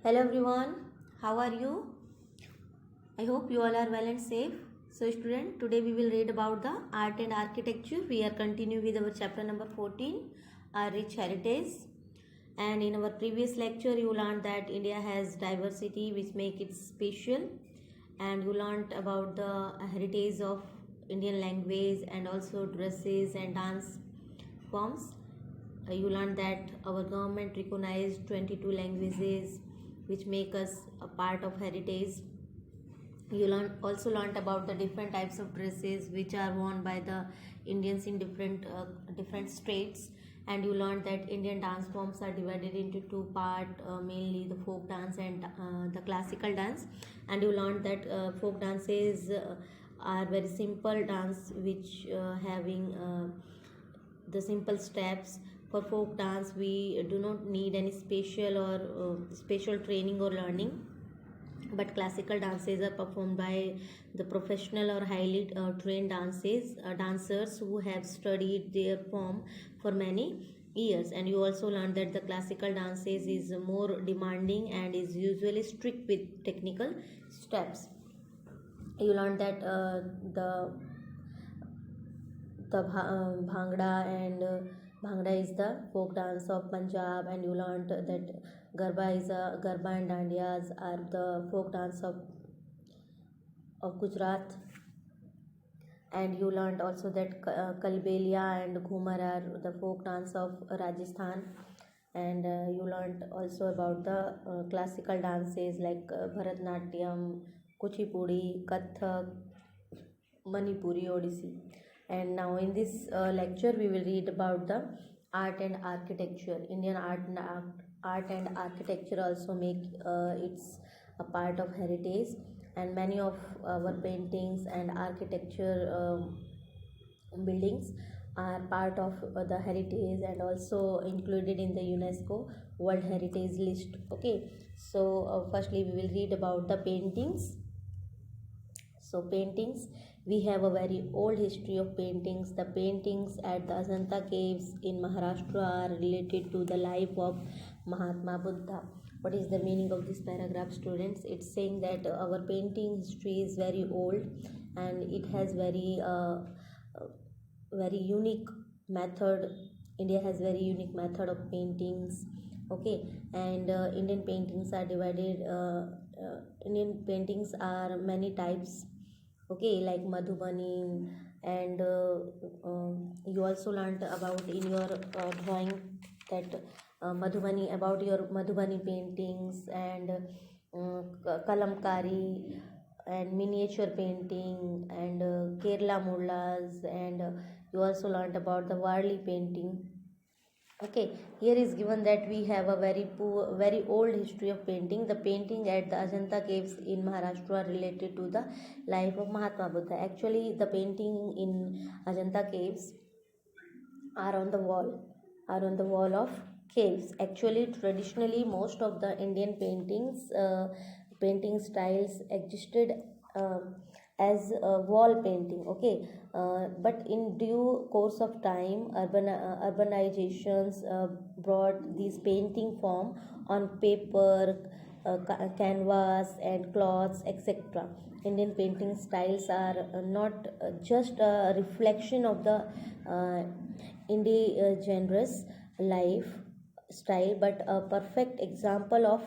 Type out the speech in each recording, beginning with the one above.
Hello everyone, how are you? I hope you all are well and safe. So student, today we will read about the art and architecture. We are continuing with our chapter number 14, our rich heritage. And in our previous lecture you learned that India has diversity which make it special, and you learned about the heritage of Indian language and also dresses and dance forms. You learned that our government recognized 22 languages which make us a part of heritage. You also learned about the different types of dresses which are worn by the Indians in different states. And you learned that Indian dance forms are divided into two parts, mainly the folk dance and the classical dance. And you learned that folk dances are very simple dance which having the simple steps. For folk dance we do not need any special or special training or learning, but classical dances are performed by the professional or highly trained dancers who have studied their form for many years. And you also learned that the classical dances is more demanding and is usually strict with technical steps. You learned that bhangra and bhangra is the folk dance of Punjab. And you learned that garba and dandiyas are the folk dance of Gujarat. And you learned also that kalbelia and ghumar are the folk dance of Rajasthan. And you learned also about the classical dances like Bharatnatyam, Kuchipudi, Kathak, Manipuri, Odissi. And now in this lecture we will read about the art and architecture. Indian art and architecture also make it's a part of heritage, and many of our paintings and architecture buildings are part of the heritage and also included in the UNESCO World Heritage List. Okay, so firstly we will read about the paintings. So paintings, we have a very old history of paintings. The paintings at the Ajanta caves in Maharashtra are related to the life of Mahatma Buddha. What is the meaning of this paragraph, students? It's saying that our painting history is very old and it has very unique method. India has very unique method of paintings. Okay, and Indian paintings are many types. Okay, like Madhubani. And you also learned about in your drawing that Madhubani, about your Madhubani paintings and kalamkari and miniature painting and Kerala mullas. And you also learned about the Warli painting. Okay, here is given that we have a very old history of painting. The painting at the Ajanta caves in Maharashtra are related to the life of Mahatma Buddha. Actually, the painting in Ajanta caves are on the wall of caves. Actually, traditionally, most of the Indian painting styles existed uh, as wall painting. Okay, but in due course of time, urbanizations brought this painting form on paper, canvas and cloths, etc. Indian painting styles are not just a reflection of the uh, indigenous life style, but a perfect example of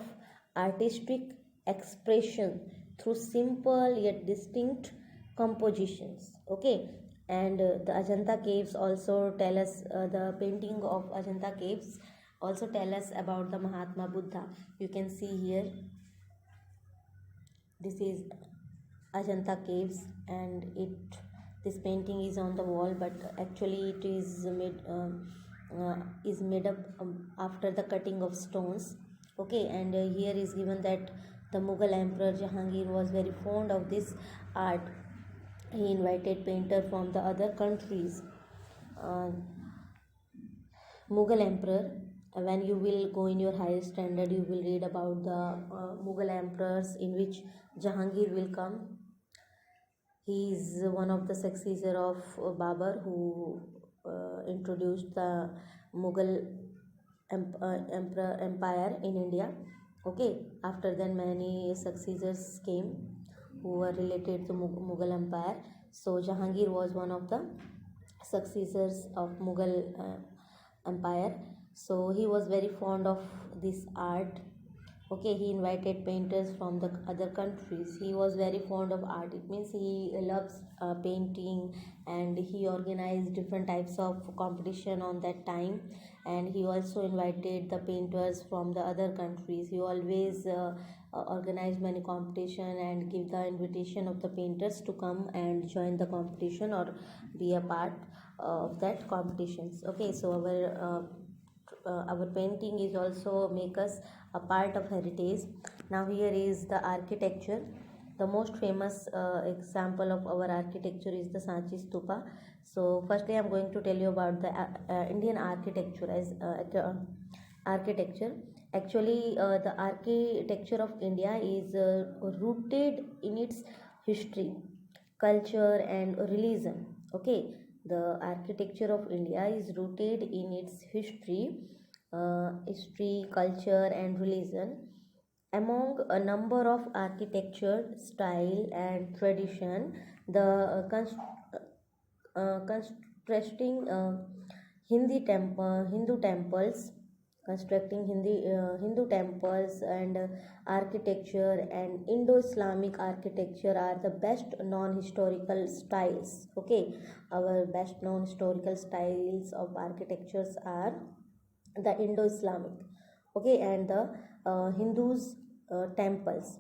artistic expression through simple yet distinct compositions. Okay, and the Ajanta caves also tell us, the painting of Ajanta caves also tell us about the Mahatma Buddha. You can see here, this is Ajanta caves, and this painting is on the wall, but actually it is made up after the cutting of stones. Okay, and here is given that the Mughal Emperor Jahangir was very fond of this art. He invited painter from the other countries. Uh, Mughal Emperor, when you will go in your higher standard, you will read about the Mughal emperors in which Jahangir will come. He is one of the successor of Babur, who introduced the Mughal empire in India. Okay, after then many successors came who were related to Mughal Empire. So Jahangir was one of the successors of Mughal Empire. So he was very fond of this art. Okay, he invited painters from the other countries. He was very fond of art. It means he loves painting, and he organized different types of competition on that time. And he also invited the painters from the other countries. He always organized many competition and give the invitation of the painters to come and join the competition or be a part of that competitions. Okay, so our painting is also make us a part of heritage. Now here is the architecture. The most famous example of our architecture is the Sanchi Stupa. So firstly I'm going to tell you about the Indian architecture as architecture. Actually the architecture of India is rooted in its history, culture and religion. Okay, the architecture of India is rooted in its history, culture and religion. Among a number of architecture style and tradition, the constructing Hindu temples, Hindu temples and architecture and Indo-Islamic architecture are the best non-historical styles. Okay, our best known historical styles of architectures are the Indo-Islamic. Okay, and the Hindus temples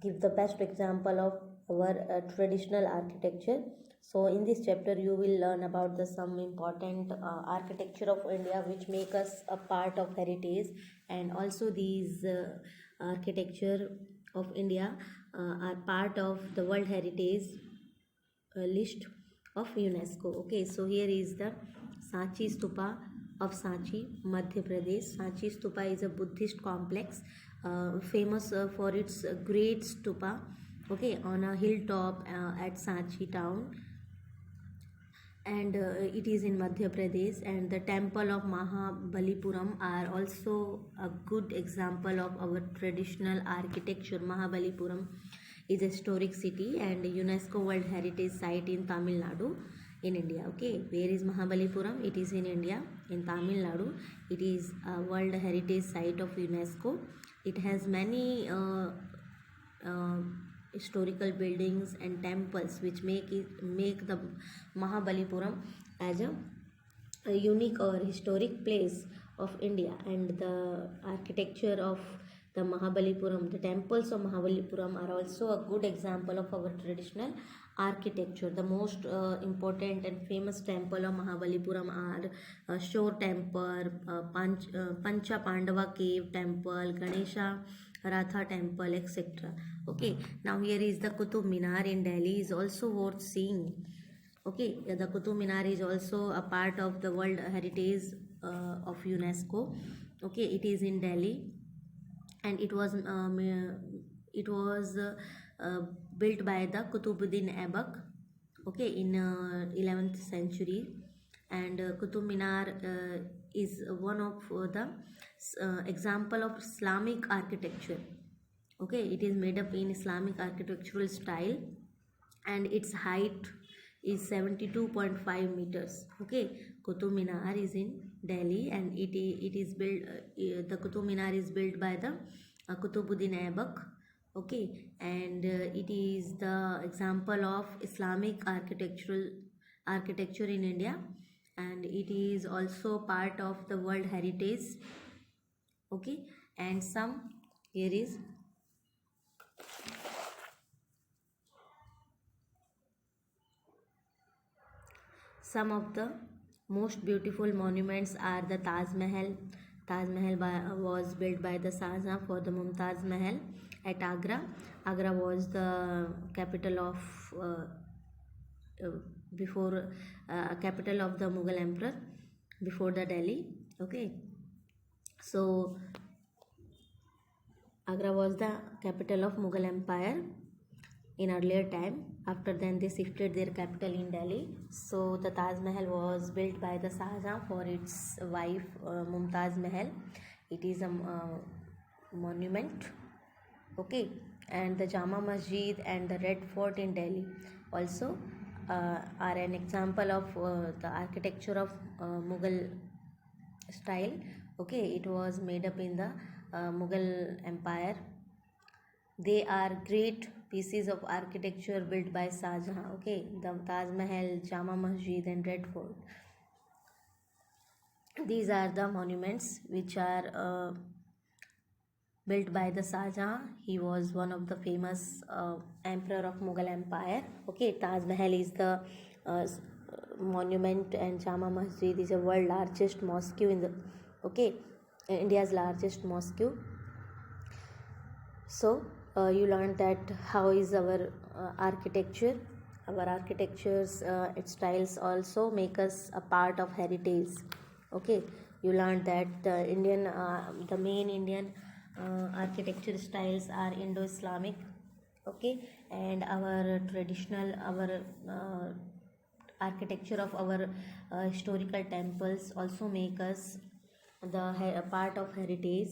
give the best example of our traditional architecture. So in this chapter you will learn about the some important architecture of India which make us a part of heritage, and also these architecture of India are part of the World Heritage list of UNESCO. Okay, so here is the Sanchi Stupa of Sanchi, Madhya Pradesh. Sanchi Stupa is a Buddhist complex famous for its great stupa, okay, on a hilltop at Sanchi town, and it is in Madhya Pradesh. And the temple of Mahabalipuram are also a good example of our traditional architecture. Mahabalipuram is a historic city and UNESCO World Heritage Site in Tamil Nadu in India. Okay, where is Mahabalipuram? It is in India, in Tamil Nadu. It is a World Heritage Site of UNESCO. It has many uh, historical buildings and temples which make the Mahabalipuram as a unique or historic place of India. And the architecture of the Mahabalipuram, the temples of Mahabalipuram are also a good example of our traditional architecture. The most important and famous temple of Mahabalipuram are Shore Temple, Pancha Pandava Cave Temple, Ganesha Ratha Temple, etc. Okay, now here is the Qutub Minar in Delhi is also worth seeing. Okay, the Qutub Minar is also a part of the World Heritage of UNESCO. Okay, it is in Delhi, and it was built by the Qutubuddin Aibak, okay, in 11th century. And Qutub Minar is one of the example of Islamic architecture. Okay, it is made up in Islamic architectural style, and its height is 72.5 meters. Okay, Qutub Minar is in Delhi, and it is built the Qutub Minar is built by the Qutubuddin Aibak. Okay, and it is the example of Islamic architecture in India, and it is also part of the World Heritage. Okay, and some here is some of the most beautiful monuments are the Taj Mahal. Taj Mahal was built by the Shah Jahan for the Mumtaz Mahal at Agra. Agra was the capital of uh, before capital of the Mughal Emperor before the Delhi. Okay, so Agra was the capital of Mughal Empire in earlier time. After then they shifted their capital in Delhi. So the Taj Mahal was built by the Shah Jahan for its wife Mumtaz Mahal. It is monument, okay, and the Jama Masjid and the Red Fort in Delhi also are an example of the architecture of Mughal style. Okay, it was made up in the Mughal Empire. They are great pieces of architecture built by Shah Jahan. Okay, the Taj Mahal, Jama Masjid, and Red Fort. These are the monuments which are built by the Shah Jahan. He was one of the famous emperor of Mughal Empire. Okay, Taj Mahal is the monument, and Jama Masjid is a world largest mosque in the India's largest mosque. So you learned that how is our architecture. Our architecture's its styles also make us a part of heritage. Okay, you learned that the main Indian architecture styles are Indo-Islamic. Okay, and our traditional architecture of our historical temples also make us a part of heritage.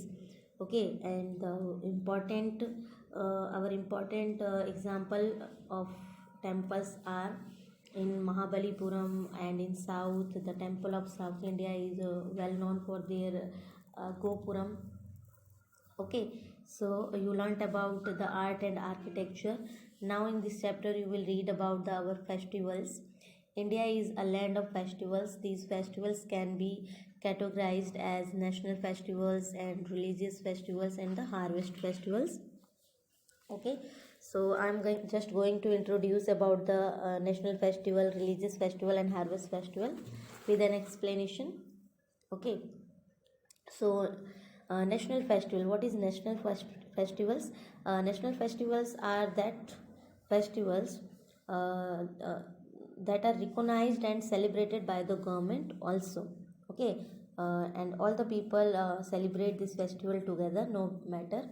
Okay, and the important our important example of temples are in Mahabalipuram and in south. The temple of South India is well known for their Gopuram. Okay, so you learnt about the art and architecture. Now in this chapter you will read about our festivals. India is a land of festivals. These festivals can be categorized as national festivals and religious festivals and the harvest festivals. Okay, so I'm just going to introduce about the national festival, religious festival, and harvest festival with an explanation. Okay, so national festival. What is national festivals? National festivals are that festivals that are recognized and celebrated by the government also. Okay, and all the people celebrate this festival together, no matter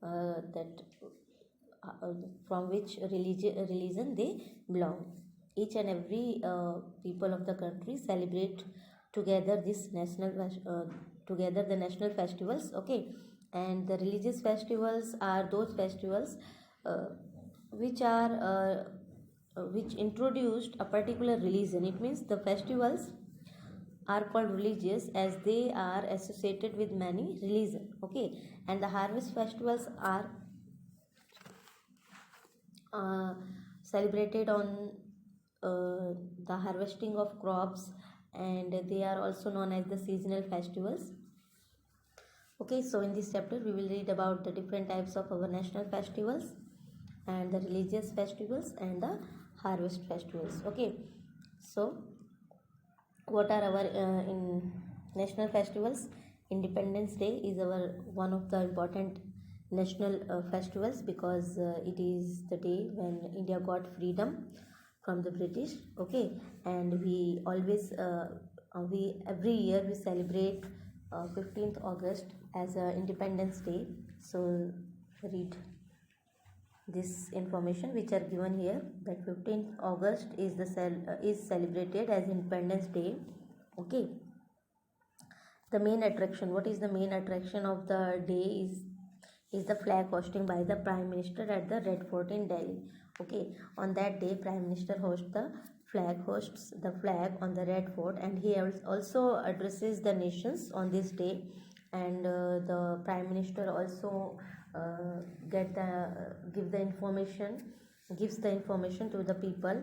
that from which religion they belong. Each and every people of the country celebrate together this together the national festivals. Okay, and the religious festivals are those festivals uh, which are which introduced a particular religion. It means the festivals are called religious as they are associated with many religion. Okay, and the harvest festivals are uh, celebrated on the harvesting of crops, and they are also known as the seasonal festivals. Okay, so in this chapter we will read about the different types of our national festivals and the religious festivals and the harvest festivals. Okay, so what are our in national festivals? Independence Day is our one of the important national festivals because it is the day when India got freedom from the British. Okay, and we always we every year we celebrate 15th August as Independence Day. So read this information which are given here, that 15th August is is celebrated as Independence Day. Okay, the main attraction, what is the main attraction of the day is the flag hosting by the Prime Minister at the Red Fort in Delhi. Okay, on that day Prime Minister hosts the flag on the Red Fort, and he also addresses the nations on this day. And the Prime Minister also get the gives the information to the people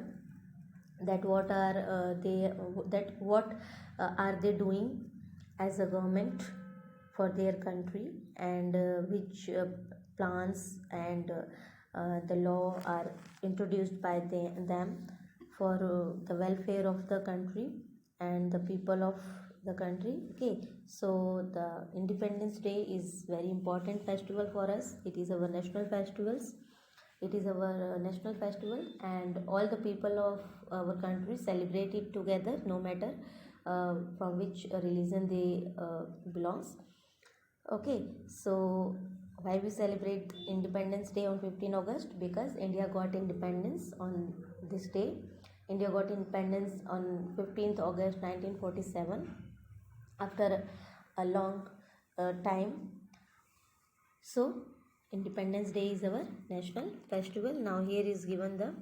that what are they that what are they doing as a government for their country, and which plans and the law are introduced by them for the welfare of the country and the people of the country. Okay, so the Independence Day is very important festival for us. It is our national festivals. It is our national festival, and all the people of our country celebrate it together, no matter from which religion they belongs. Okay, so why we celebrate Independence Day on 15 August? Because India got independence on this day. India got independence on 15th August 1947 after a long time. So Independence Day is our national festival. Now here is given the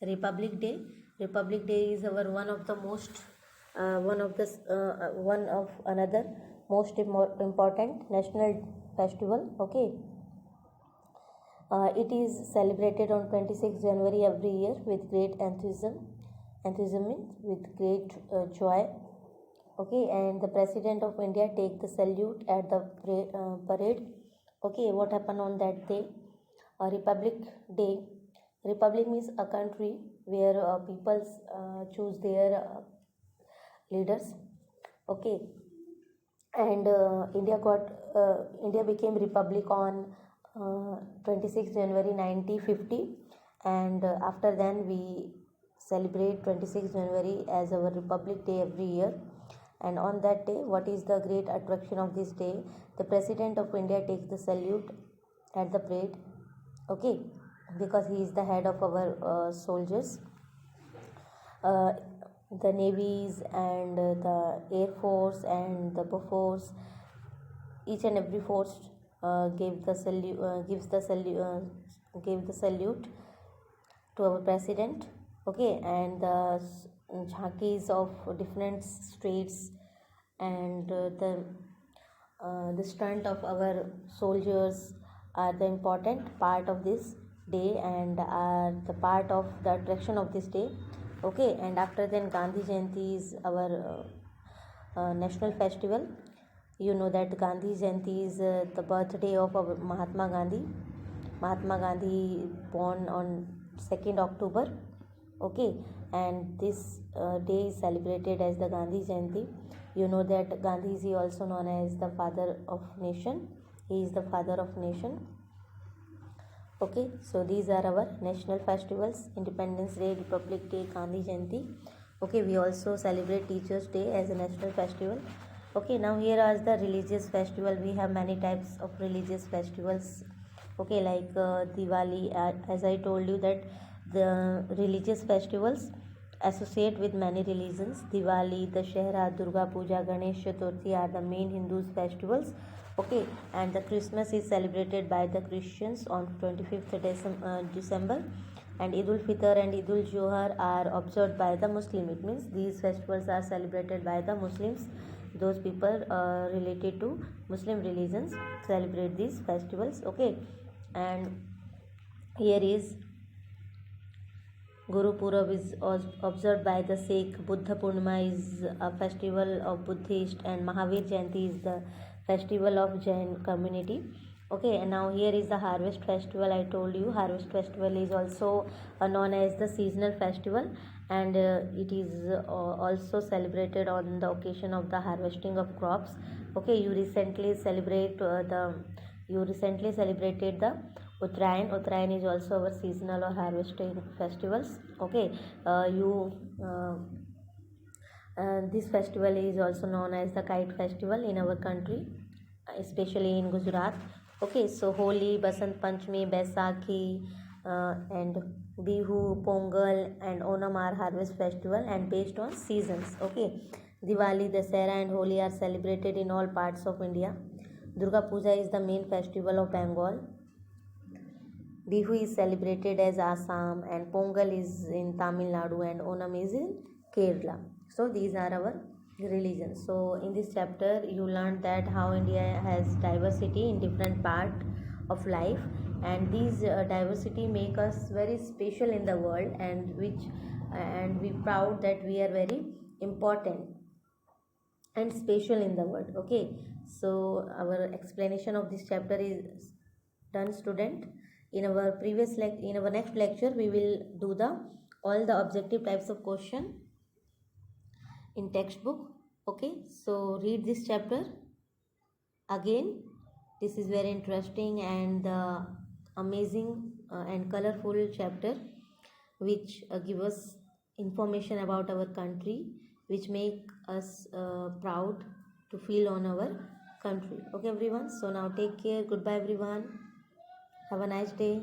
Republic Day. Republic Day is our one of the most one of another most important national festival. Okay, it is celebrated on 26 January every year with great enthusiasm means with great joy. Okay, and the President of India take the salute at the parade. Okay, what happened on that day? Republic Day. Republic means a country where people choose their leaders. Okay, and India became republic on 26 January 1950, and after then we celebrate 26 January as our Republic Day every year. And on that day, what is the great attraction of this day? The President of India takes the salute at the parade. Okay, because he is the head of our soldiers. The navies and the air force and the force, each and every force gave the salute to our president. Okay, and the jhankis of different states and the stunt of our soldiers are the important part of this day and are the part of the attraction of this day. Okay, and after then Gandhi Jayanti is our national festival. You know that Gandhi Jayanti is the birthday of our Mahatma Gandhi. Mahatma Gandhi born on 2nd October. Okay, and this day is celebrated as the Gandhi Jayanti. You know that Gandhi is also known as the father of nation. He is the father of nation. Okay, so these are our national festivals: Independence Day, Republic Day, Gandhi Jayanti. Okay, we also celebrate Teachers Day as a national festival. Okay, now here are the religious festival. We have many types of religious festivals. Okay, like Diwali, as I told you that the religious festivals associate with many religions. Diwali, Dashera, Durga Puja, Ganesh Chaturthi are the main Hindus festivals. Okay, and the Christmas is celebrated by the Christians on 25th December, and Eid ul Fitr and Eid ul Juhar are observed by the Muslim. It means these festivals are celebrated by the Muslims. Those people related to Muslim religions celebrate these festivals. Okay, and here is Guru Purab is observed by the Sikh. Buddha Purnima is a festival of Buddhist, and Mahavir Jayanti is the festival of Jain community. Okay, and now here is the Harvest Festival. I told you Harvest Festival is also known as the seasonal festival, and it is also celebrated on the occasion of the harvesting of crops. Okay, you recently celebrated the Uttarayan. Uttarayan is also our seasonal or harvesting festivals. Okay, this festival is also known as the Kite Festival in our country, especially in Gujarat. Okay, so Holi, Basant Panchami, Baisakhi, and Bihu, Pongal, and Onam are harvest festival and based on seasons. Okay, Diwali, Dasera, and Holi are celebrated in all parts of India. Durga Puja is the main festival of Bengal. Bihu is celebrated as Assam, and Pongal is in Tamil Nadu, and Onam is in Kerala. So these are our religions. So in this chapter you learned that how India has diversity in different part of life, and these diversity make us very special in the world, and we proud that we are very important and special in the world. Okay, so our explanation of this chapter is done, student. In our in our next lecture we will do all the objective types of question in textbook. Okay, so read this chapter again. This is very interesting and amazing and colorful chapter, which give us information about our country, which make us proud to feel on our country. Okay everyone, so now take care. Goodbye everyone, have a nice day.